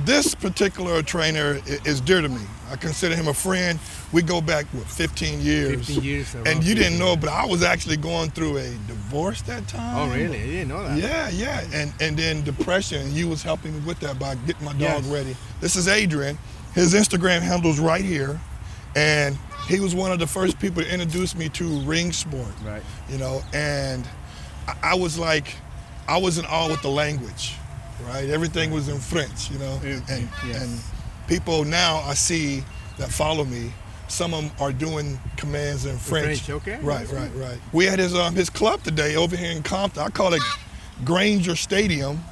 this particular trainer is dear to me. I consider him a friend. We go back, 15 years? 15 years. And you didn't know, but I was actually going through a divorce that time. Oh, really? I didn't know that. Yeah. And then depression. You was helping me with that by getting my dog ready. This is Adrian. His Instagram handle's right here. And he was one of the first people to introduce me to ring sport. Right. And I was in awe with the language. Right, everything was in French, and people now I see that follow me. Some of them are doing commands in French. Okay. Right. We had his club today over here in Compton. I call it Granger Stadium,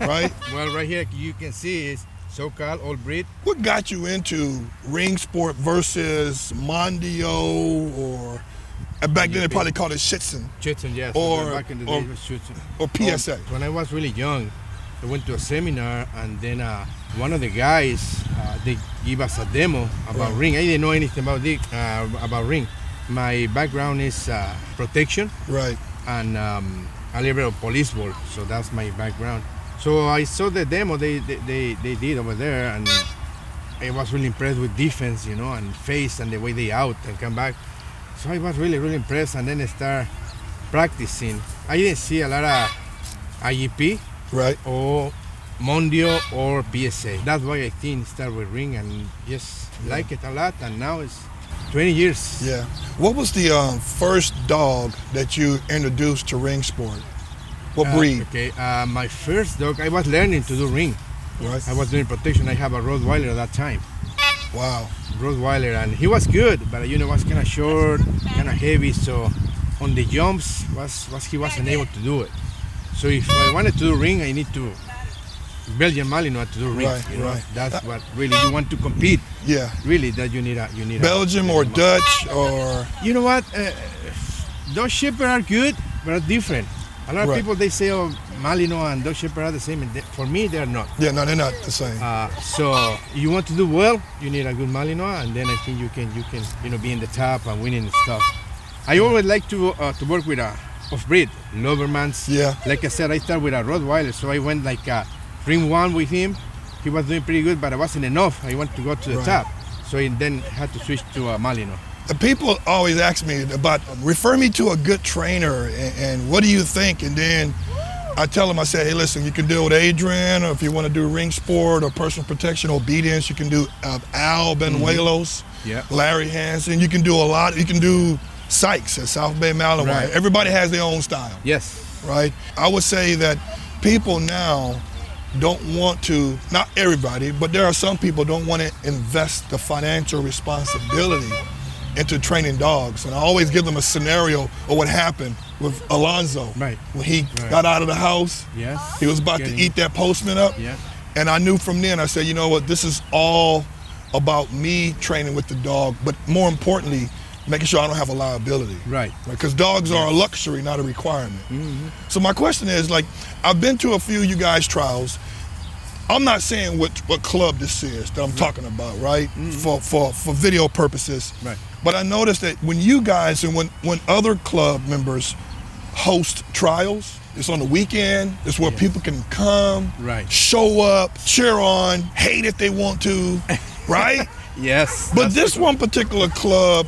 right? Well, right here you can see it's so-called all breed. What got you into ring sport versus Mondio or? Back then they probably called it Schützen. Schützen, yes. Or back in the day it was Schützen. Or PSA. When I was really young, I went to a seminar, and then one of the guys they give us a demo about ring. I didn't know anything about ring. My background is protection, right, and a little bit of police work. So that's my background. So I saw the demo they did over there, and I was really impressed with defense, and face and the way they out and come back. So I was really, really impressed, and then I started practicing. I didn't see a lot of IEP, right, or Mondio or PSA. That's why I think start with ring and just like it a lot, and now it's 20 years. Yeah. What was the first dog that you introduced to ring sport? What breed? My first dog, I was learning to do ring. Right. I was doing protection. I have a Rottweiler at that time. Wow. Rottweiler, and he was good, but was kind of short, kind of heavy, so on the jumps he wasn't able to do it. So if I wanted to do ring, I need to Belgian Malinois to do ring. Right. That's what really you want to compete. Yeah. Really, that you need Belgium or Dutch or. You know what? Those Shepherd are good, but are different. A lot of people they say, "Oh, Malinois and Dog Shepherd are the same." And for me, they're not. Yeah, no, they're not the same. So you want to do well, you need a good Malinois, and then I think you can be in the top and winning and stuff. I always like to work with a off-breed, Dobermans. Yeah. Like I said, I started with a Rottweiler, so I went like ring one with him. He was doing pretty good, but it wasn't enough. I wanted to go to the top, so I then had to switch to a Malinois. The people always ask me about, refer me to a good trainer, and what do you think? And then I tell them, I say, hey, listen, you can deal with Adrian, or if you want to do ring sport or personal protection, obedience, you can do Al Benuelos, Larry Hansen. You can do a lot. You can do Sykes at South Bay Malinois. Right. Everybody has their own style. Yes. Right? I would say that people now don't want to, not everybody, but there are some people don't want to invest the financial responsibility into training dogs. And I always give them a scenario of what happened with Alonzo. Right. When he got out of the house, he was about to eat that postman up. Yeah. And I knew from then, I said, you know what, this is all about me training with the dog, but more importantly, making sure I don't have a liability. Right. Because dogs are a luxury, not a requirement. Mm-hmm. So my question is, I've been to a few of you guys' trials. I'm not saying what club this is that I'm talking about, right? Mm-hmm. For video purposes. Right. But I noticed that when you guys and when other club members host trials, it's on the weekend. It's where people can come, show up, cheer on, hate if they want to, right? Yes. But this one particular club,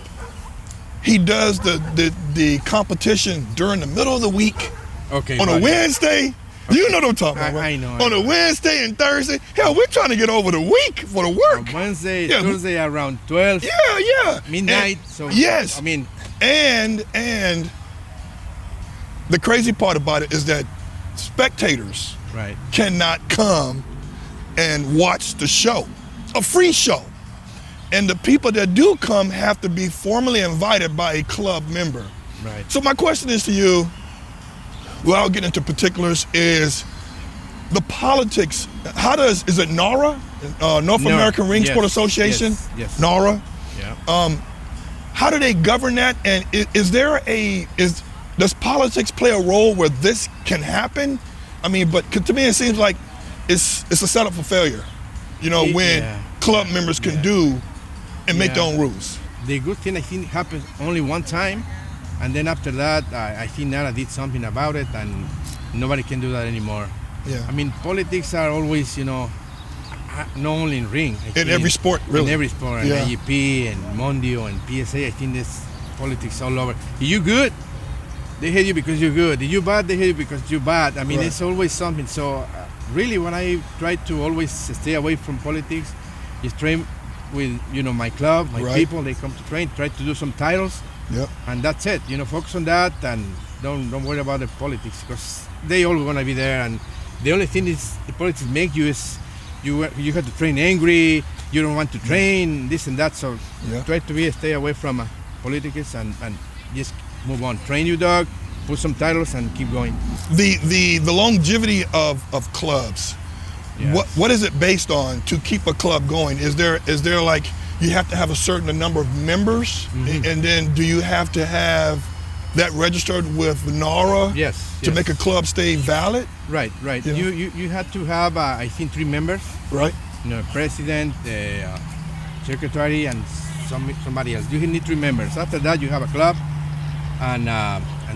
he does the competition during the middle of the week. Okay. On a Wednesday. You know what I'm talking about, right? I know. On a Wednesday and Thursday. Hell, we're trying to get over the week for the work. On Wednesday, Thursday around 12. Yeah. Midnight. Yes. I mean. And the crazy part about it is that spectators cannot come and watch the show. A free show. And the people that do come have to be formally invited by a club member. Right. So my question is to you, without getting into particulars, is the politics, is it NARA? North American Ring Sport Association? Yes. NARA? Yeah. How do they govern that? And does politics play a role where this can happen? I mean, but to me it seems like it's a setup for failure. When club members can do and make their own rules. The good thing, I think, happened only one time, and then after that, I think NARA did something about it, and nobody can do that anymore. Yeah. I mean, politics are always, not only in ring. In every sport, really. In every sport, Yeah. and IEP, and Mondio, and PSA. I think there's politics all over. If you good, they hate you because you're good. If you bad, they hate you because you're bad. I mean, Right. it's always something. So really, when I try to always stay away from politics, is train with my club, my Right. people. They come to train, try to do some titles, Yep. and that's it. Focus on that, and don't worry about the politics, because they all gonna be there. And the only thing is the politics make you is you have to train angry. You don't want to train this and that. So Yeah. try to stay away from politics and just move on. Train your dog, put some titles, and keep going. The longevity of clubs. Yes. What is it based on to keep a club going? Is there like you have to have a certain number of members, and then do you have to have that registered with NARA Yes. to make a club stay valid? Right. You know? You had to have I think 3 members. Right. President, the secretary, and somebody else. You need 3 members. After that, you have a club, and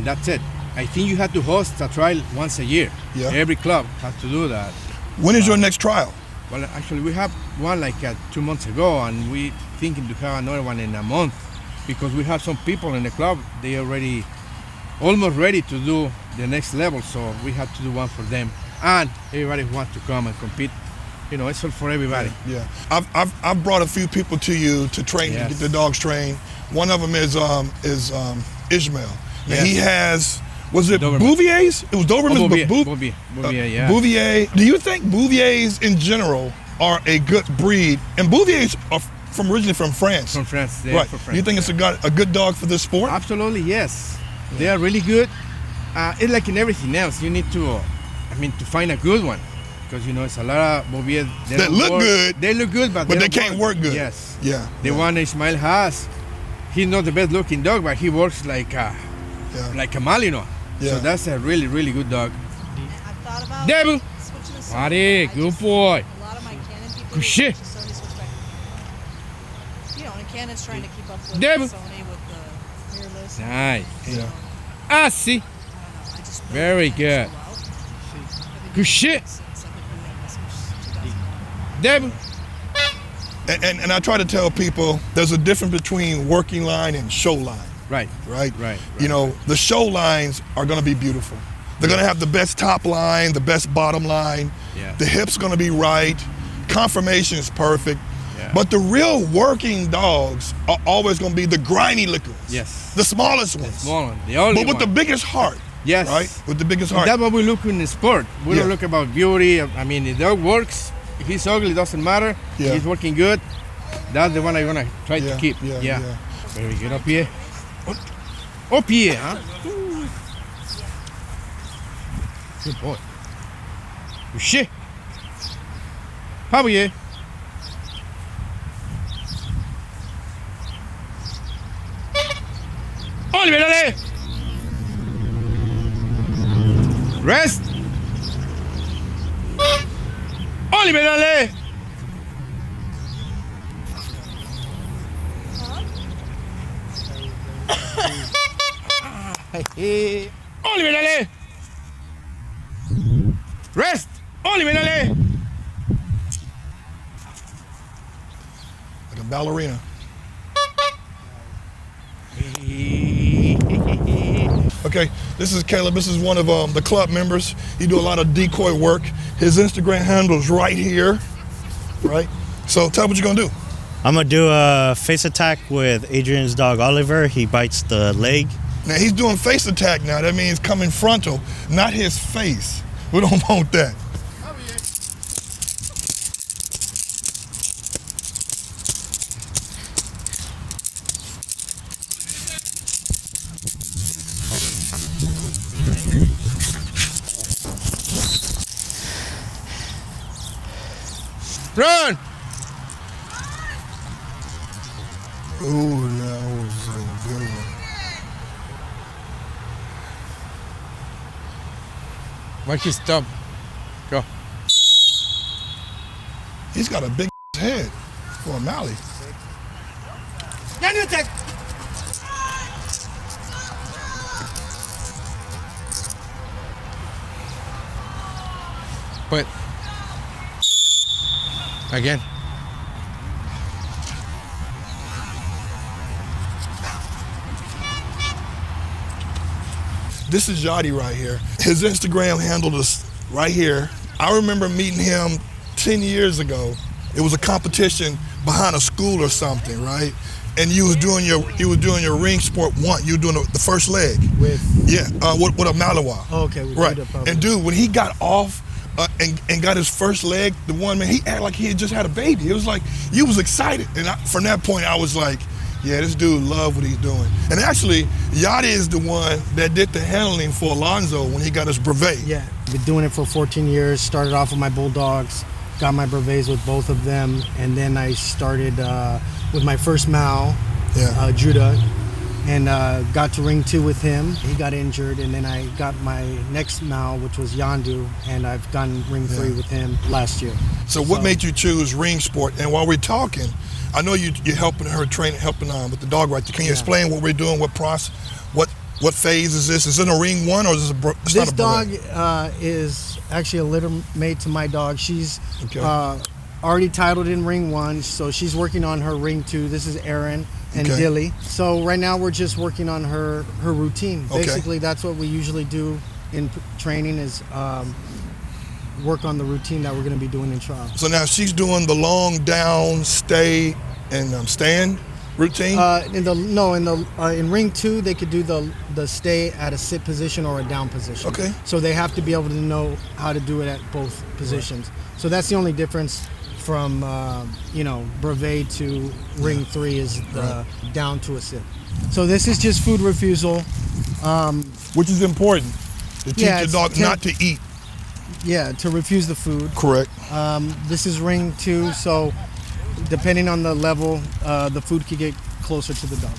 that's it. I think you have to host a trial once a year. Yeah. Every club has to do that. When is your next trial? Well, actually, we have one like 2 months ago, and we thinking to have another one in a month, because we have some people in the club. They already almost ready to do the next level, so we have to do one for them, and everybody who wants to come and compete. It's all for everybody. Yeah. I've brought a few people to you to train to Yes. get the dogs trained. One of them is Ishmael. And Yes. he has, was it Doberman. Bouvier's? It was Doberman's, Bouvier, but Bouvier, yeah. Bouvier. Do you think Bouviers in general are a good breed? And Bouviers are originally from France. From France, they're Right. from France. You think it's a good dog for this sport? Absolutely, yes. They are really good. It's like in everything else. You need to find a good one. Because, it's a lot of Bouvier That look good. They look good, but But they don't can't work good. Yes. Yeah. The one Ismail has, he's not the best looking dog, but he works like a Malinois. Yeah. So that's a really, really good dog. I've thought about Devil! switching to Marty, Sony. good boy. A lot of my Canon people Good shit. switch to Sony, switch back. And Canon's trying to keep up with Devil. Sony with the mirrorless. Nice. Yeah. I see. I don't know. I just Very good. Good shit. Devil. And I try to tell people there's a difference between working line and show line. Right. Right? Right. The show lines are going to be beautiful. They're going to have the best top line, the best bottom line. Yeah. The hip's going to be right. Conformation is perfect. Yeah. But the real working dogs are always going to be the grimy looking ones. Yes. The smallest ones. Small one. The only But with one. the biggest heart. Yes. Right? With the biggest And heart. that's what we look in the sport. We Yeah. don't look about beauty. The dog works. If he's ugly, it doesn't matter. Yeah. He's working good. That's the one I'm gonna try Yeah, to keep. yeah. Very good. Up here. Up here, huh? Good boy. Good shit. How are you? Oliver, dale. Rest. Oliver, dale. Oliver, dale. Rest. Oliver, dale. Like a ballerina. Okay, this is Caleb. This is one of the club members. He do a lot of decoy work. His Instagram handle is right here, right? So tell what you're gonna do. I'm gonna do a face attack with Adrian's dog Oliver. He bites the leg. Now he's doing face attack now. That means coming frontal, not his face. We don't want that. Run. Ooh, that was a good one. Watch his thumb. Go. He's got a big head for a Mally. But Again. This is Yachty right here. His Instagram handle is right here. I remember meeting him 10 years ago. It was a competition behind a school or something, right? And you was doing your ring sport one. You were doing the first leg. With a Malinois. Oh, okay. With Right. Judah, And dude, when he got off and got his first leg, the one man, he acted like he had just had a baby. It was like you was excited, and from that point, I was like, yeah, this dude love what he's doing. And actually, Yachty is the one that did the handling for Alonzo when he got his brevet. Yeah, been doing it for 14 years. Started off with my bulldogs, got my brevets with both of them, and then I started with my first Mal, Judah, and got to ring 2 with him. He got injured, and then I got my next Mal, which was Yandu, and I've gotten ring 3 with him last year. So what made you choose ring sport? And while we're talking, I know you're helping her train, helping with the dog right there. Can you explain what we're doing, what process, what phase is this? Is it a ring 1 or is it this dog is actually a litter mate to my dog. She's already titled in ring 1, so she's working on her ring 2. This is Erin and Dilly. So right now we're just working on her routine. Basically, that's what we usually do in training is work on the routine that we're going to be doing in trial. So now she's doing the long down, stay, and stand routine? In ring 2, they could do the stay at a sit position or a down position. Okay. So they have to be able to know how to do it at both positions. Right. So that's the only difference from brevet to ring 3 is the down to a sit. So this is just food refusal, which is important to teach your dog not to eat. Yeah, to refuse the food. Correct. This is ring 2, so depending on the level, the food could get closer to the dog.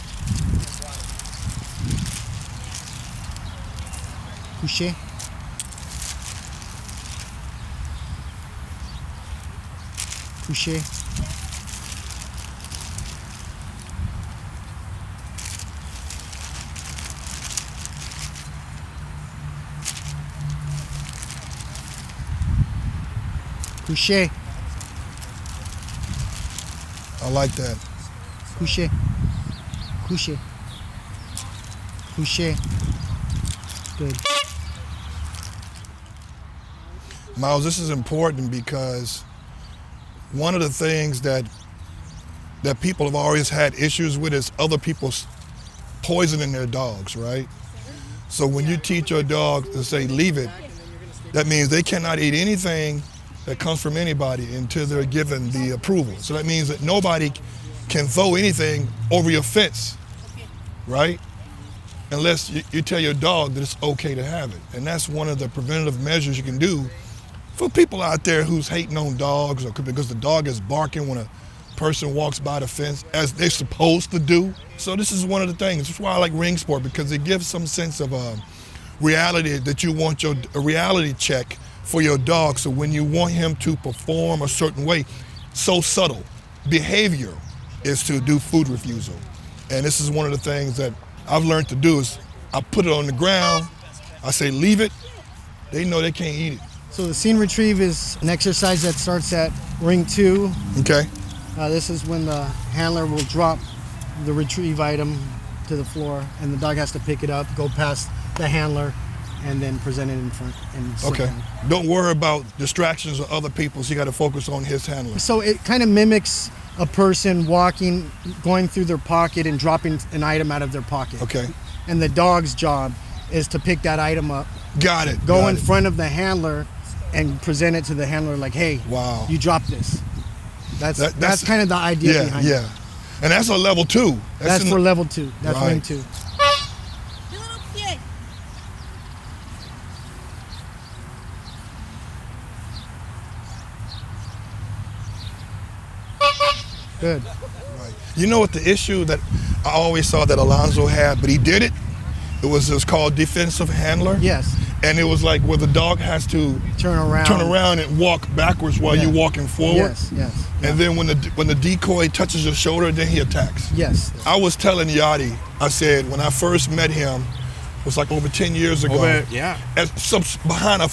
Couché. Couché. Couché. I like that. Couché. Couché. Couché. Good. Miles, this is important because one of the things that people have always had issues with is other people poisoning their dogs, right? So when you teach your dog to say, leave it, that means they cannot eat anything that comes from anybody until they're given the approval. So that means that nobody can throw anything over your fence, right? Unless you tell your dog that it's okay to have it. And that's one of the preventative measures you can do for people out there who's hating on dogs or because the dog is barking when a person walks by the fence as they're supposed to do. So this is one of the things. That's why I like ring sport, because it gives some sense of reality that you want a reality check for your dog. So when you want him to perform a certain way, so subtle, behavior is to do food refusal. And this is one of the things that I've learned to do is I put it on the ground, I say leave it, they know they can't eat it. So the scene retrieve is an exercise that starts at ring 2. Okay. This is when the handler will drop the retrieve item to the floor and the dog has to pick it up, go past the handler, and then present it in front. Okay. Don't worry about distractions or other people, so you got to focus on his handling. So it kind of mimics a person walking, going through their pocket and dropping an item out of their pocket. Okay. And the dog's job is to pick that item up. Got it. Go in front of the handler and present it to the handler like, hey, wow, you dropped this. That's kind of the idea behind it. Yeah. And that's a level 2. That's for level 2. That's ring 2. Good. Right. You know what the issue that I always saw that Alonzo had, but he did it? It was called defensive handler. Yes. And it was like where the dog has to turn around and walk backwards while you're walking forward. Yes. And then when the decoy touches your shoulder, then he attacks. Yes. I was telling Yachty, I said when I first met him, it was like over 10 years ago. Behind I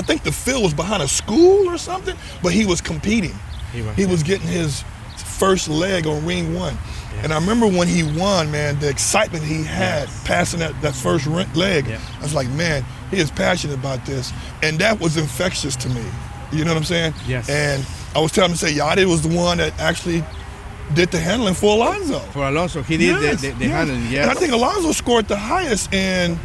think the field was behind a school or something, but he was competing. He was getting his first leg on ring 1. Yeah. And I remember when he won, man, the excitement he had passing that first leg. Yeah. I was like, man, he is passionate about this. And that was infectious to me. You know what I'm saying? Yes. And I was telling him to say, Yadi was the one that actually did the handling for Alonso. For Alonso, he did the handling, And I think Alonso scored the highest in...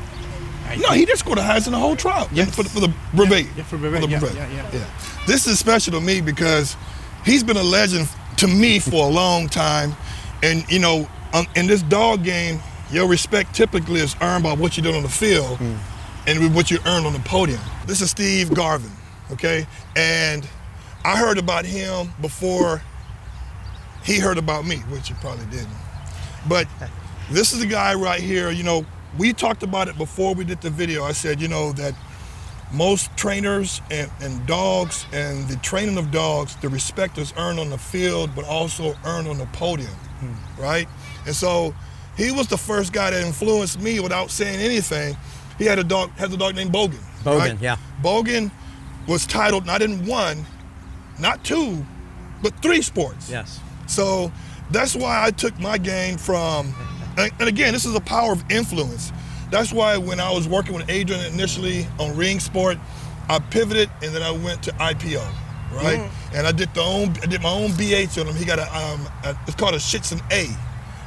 No, he did score the highest in the whole trial for the brevet. Yeah, for brevet. Yeah. This is special to me because he's been a legend to me for a long time. And, you know, in this dog game, your respect typically is earned by what you do on the field and what you earn on the podium. This is Steve Garvin, okay? And I heard about him before he heard about me, which he probably didn't. But this is the guy right here, you know, we talked about it before we did the video. I said, you know, that most trainers and dogs and the training of dogs, the respect is earned on the field, but also earned on the podium, right? And so he was the first guy that influenced me without saying anything. He had a dog named Bogan. Bogan, right? yeah. Bogan was titled not in 1, not 2, but 3 sports. Yes. So that's why I took my game from, and again, this is a power of influence. That's why when I was working with Adrian initially on ring sport, I pivoted and then I went to IPO, right? And I did my own BH on him. He got it's called a Shitson A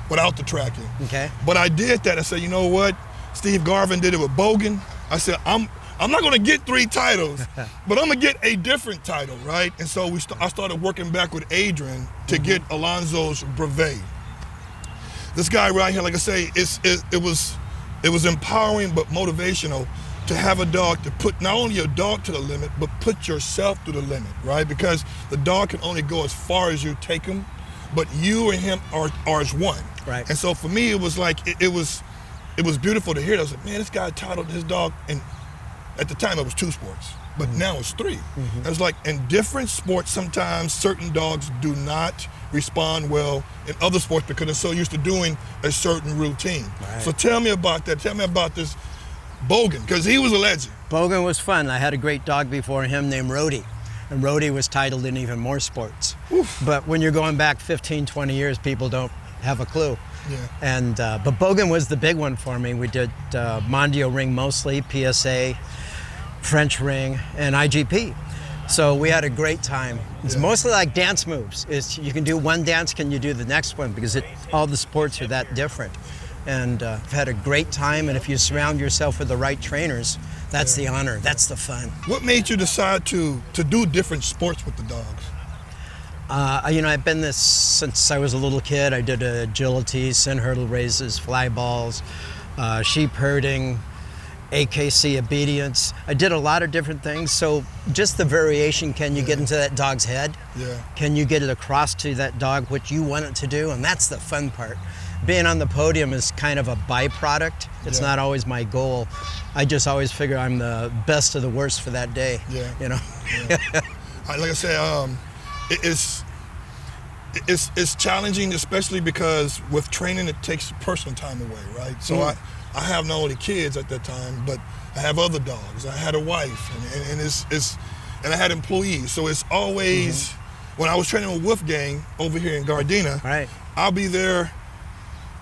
without the tracking. Okay. But I did that. I said, you know what? Steve Garvin did it with Bogan. I said, I'm not gonna get 3 titles, but I'm gonna get a different title, right? And so I started working back with Adrian to get Alonso's brevet. This guy right here, like I say, it was empowering but motivational to have a dog to put not only your dog to the limit, but put yourself to the limit, right? Because the dog can only go as far as you take him, but you and him are as one. Right. And so for me, it was like it was beautiful to hear. I was like, man, this guy titled his dog, and at the time it was 2 sports, but now it's 3. It was like in different sports, sometimes certain dogs do not respond well in other sports because they're so used to doing a certain routine. Right. So tell me about that. Tell me about this Bogan, because he was a legend. Bogan was fun. I had a great dog before him named Rhodey. And Rhodey was titled in even more sports. Oof. But when you're going back 15, 20 years, people don't have a clue. Yeah. And but Bogan was the big one for me. We did Mondio ring mostly, PSA, French ring, and IGP. So we had a great time. It's mostly like dance moves. You can do one dance, can you do the next one? Because all the sports are that different. And I've had a great time, and if you surround yourself with the right trainers, that's the honor, that's the fun. What made you decide to do different sports with the dogs? You know, I've been this since I was a little kid. I did agility, sin hurdle races, fly balls, sheep herding, AKC obedience. I did a lot of different things. So just the variation, can you get into that dog's head? Yeah. Can you get it across to that dog what you want it to do? And that's the fun part. Being on the podium is kind of a byproduct. It's not always my goal. I just always figure I'm the best of the worst for that day. Yeah. You know? Like I said, it's challenging, especially because with training it takes personal time away, right? So I have not only kids at that time, but I have other dogs. I had a wife, and I had employees. So it's always when I was training with Wolfgang over here in Gardena, right? I'll be there,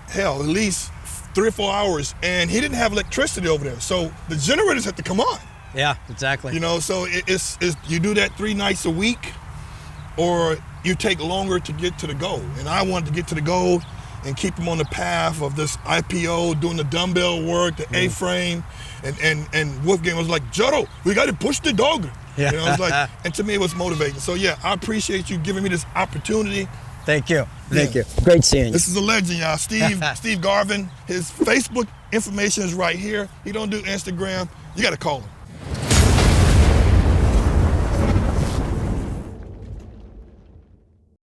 hell, at least 3 or 4 hours, and he didn't have electricity over there, so the generators had to come on. Yeah, exactly. You know, so it's you do that 3 nights a week, or you take longer to get to the goal. And I wanted to get to the goal and keep him on the path of this IPO, doing the dumbbell work, the A-frame, and Wolfgang was like, Jotto, we got to push the dog. Yeah. You know, I was like, and to me it was motivating. So yeah, I appreciate you giving me this opportunity. Thank you. Thank you. Great seeing you. This is a legend, y'all. Steve Garvin. His Facebook information is right here. He don't do Instagram. You got to call him.